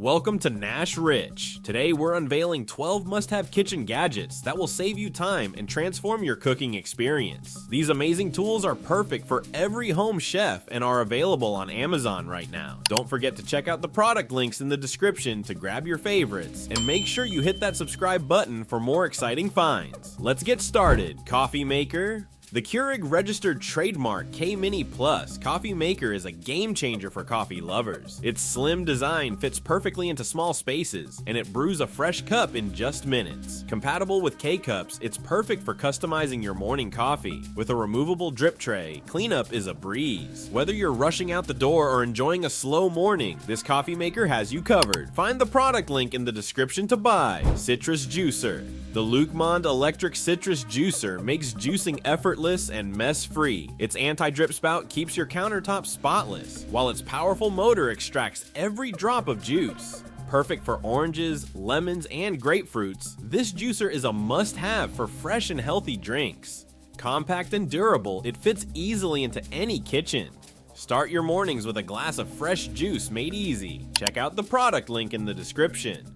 Welcome to Nash Rich. Today we're unveiling 12 must-have kitchen gadgets that will save you time and transform your cooking experience. These amazing tools are perfect for every home chef and are available on Amazon right now. Don't forget to check out the product links in the description to grab your favorites, and make sure you hit that subscribe button for more exciting finds. Let's get started. Coffee maker. The Keurig registered trademark K-Mini Plus coffee maker is a game changer for coffee lovers. Its slim design fits perfectly into small spaces, and it brews a fresh cup in just minutes. Compatible with K-Cups, it's perfect for customizing your morning coffee. With a removable drip tray, cleanup is a breeze. Whether you're rushing out the door or enjoying a slow morning, this coffee maker has you covered. Find the product link in the description to buy. Citrus Juicer. The Luukmonde electric citrus juicer makes juicing effortless and mess-free. Its anti-drip spout keeps your countertop spotless, while its powerful motor extracts every drop of juice. Perfect for oranges, lemons, and grapefruits, this juicer is a must-have for fresh and healthy drinks. Compact and durable, it fits easily into any kitchen. Start your mornings with a glass of fresh juice made easy. Check out the product link in the description.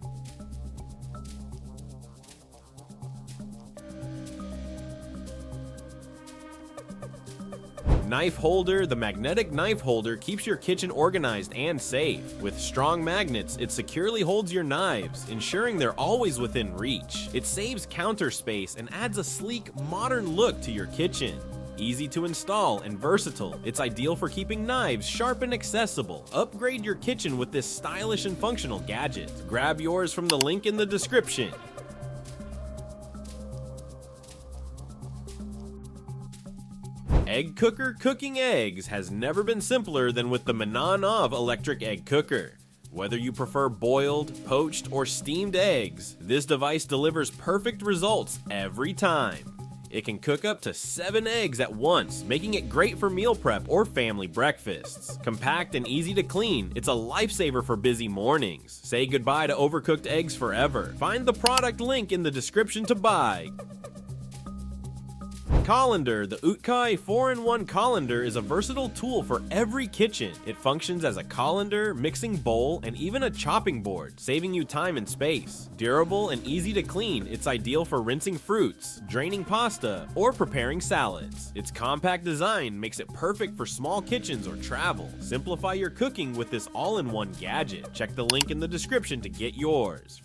Knife holder. The magnetic knife holder keeps your kitchen organized and safe. With strong magnets, it securely holds your knives, ensuring they're always within reach. It saves counter space and adds a sleek, modern look to your kitchen. Easy to install and versatile, it's ideal for keeping knives sharp and accessible. Upgrade your kitchen with this stylish and functional gadget. Grab yours from the link in the description. Egg cooker. Cooking eggs has never been simpler than with the MINANOV electric egg cooker. Whether you prefer boiled, poached, or steamed eggs, this device delivers perfect results every time. It can cook up to 7 eggs at once, making it great for meal prep or family breakfasts. Compact and easy to clean, it's a lifesaver for busy mornings. Say goodbye to overcooked eggs forever. Find the product link in the description to buy. Colander. The Uttkoj 4-in-1 colander is a versatile tool for every kitchen. It functions as a colander, mixing bowl, and even a chopping board, saving you time and space. Durable and easy to clean, it's ideal for rinsing fruits, draining pasta, or preparing salads. Its compact design makes it perfect for small kitchens or travel. Simplify your cooking with this all-in-one gadget. Check the link in the description to get yours.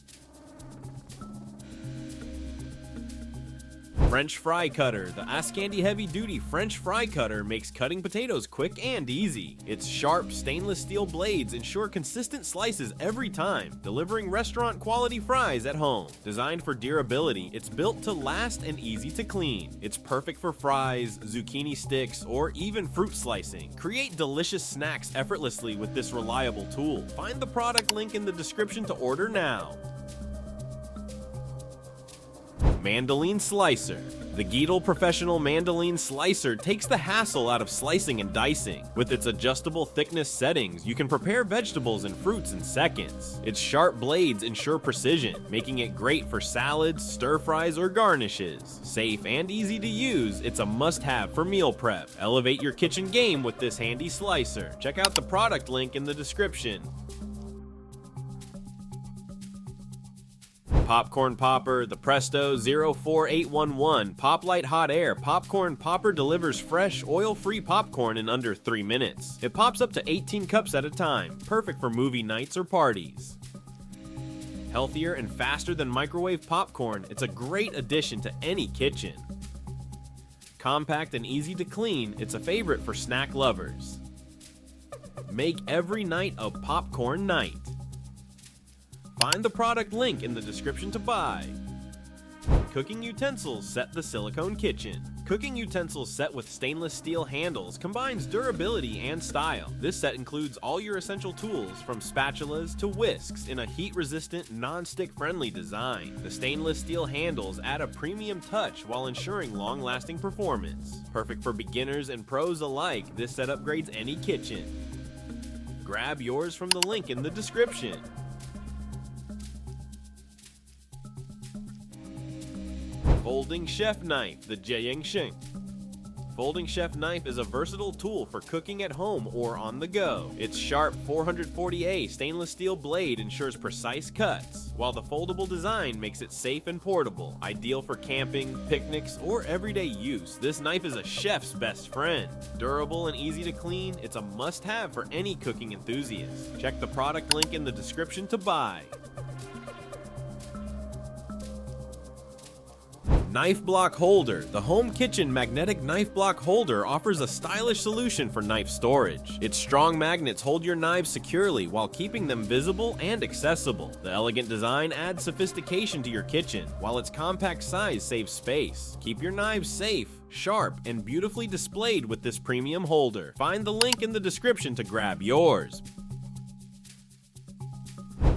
French fry cutter. The Eascandy heavy-duty French fry cutter makes cutting potatoes quick and easy. Its sharp stainless steel blades ensure consistent slices every time, delivering restaurant-quality fries at home. Designed for durability, it's built to last and easy to clean. It's perfect for fries, zucchini sticks, or even fruit slicing. Create delicious snacks effortlessly with this reliable tool. Find the product link in the description to order now. Mandoline Slicer. The Geedel Professional Mandoline Slicer takes the hassle out of slicing and dicing. With its adjustable thickness settings, you can prepare vegetables and fruits in seconds. Its sharp blades ensure precision, making it great for salads, stir-fries, or garnishes. Safe and easy to use, it's a must-have for meal prep. Elevate your kitchen game with this handy slicer. Check out the product link in the description. Popcorn popper. The Presto 04811 PopLite Hot Air Popcorn Popper delivers fresh, oil-free popcorn in under 3 minutes. It pops up to 18 cups at a time, perfect for movie nights or parties. Healthier and faster than microwave popcorn, it's a great addition to any kitchen. Compact and easy to clean, it's a favorite for snack lovers. Make every night a popcorn night. Find the product link in the description to buy. Cooking Utensils Set. The Silicone Kitchen. Cooking Utensils Set with stainless steel handles combines durability and style. This set includes all your essential tools, from spatulas to whisks, in a heat-resistant, non-stick friendly design. The stainless steel handles add a premium touch while ensuring long-lasting performance. Perfect for beginners and pros alike, this set upgrades any kitchen. Grab yours from the link in the description. Folding chef knife. The ZhengSheng. Folding Chef Knife is a versatile tool for cooking at home or on the go. Its sharp 440A stainless steel blade ensures precise cuts, while the foldable design makes it safe and portable, ideal for camping, picnics, or everyday use. This knife is a chef's best friend. Durable and easy to clean, it's a must-have for any cooking enthusiast. Check the product link in the description to buy. Knife Block Holder. The home kitchen magnetic knife block holder offers a stylish solution for knife storage. Its strong magnets hold your knives securely while keeping them visible and accessible. The elegant design adds sophistication to your kitchen, while its compact size saves space. Keep your knives safe, sharp, and beautifully displayed with this premium holder. Find the link in the description to grab yours.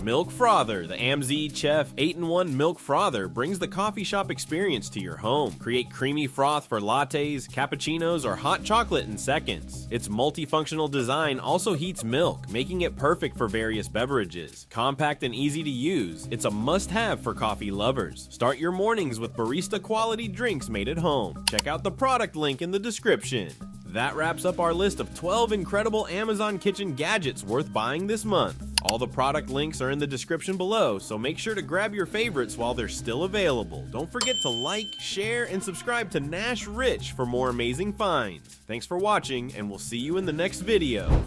Milk Frother. The AMZCHEF 8-in-1 Milk Frother brings the coffee shop experience to your home. Create creamy froth for lattes, cappuccinos, or hot chocolate in seconds. Its multifunctional design also heats milk, making it perfect for various beverages. Compact and easy to use, it's a must-have for coffee lovers. Start your mornings with barista-quality drinks made at home. Check out the product link in the description. That wraps up our list of 12 incredible Amazon kitchen gadgets worth buying this month. All the product links are in the description below, so make sure to grab your favorites while they're still available. Don't forget to like, share, and subscribe to Nash Rich for more amazing finds. Thanks for watching, and we'll see you in the next video.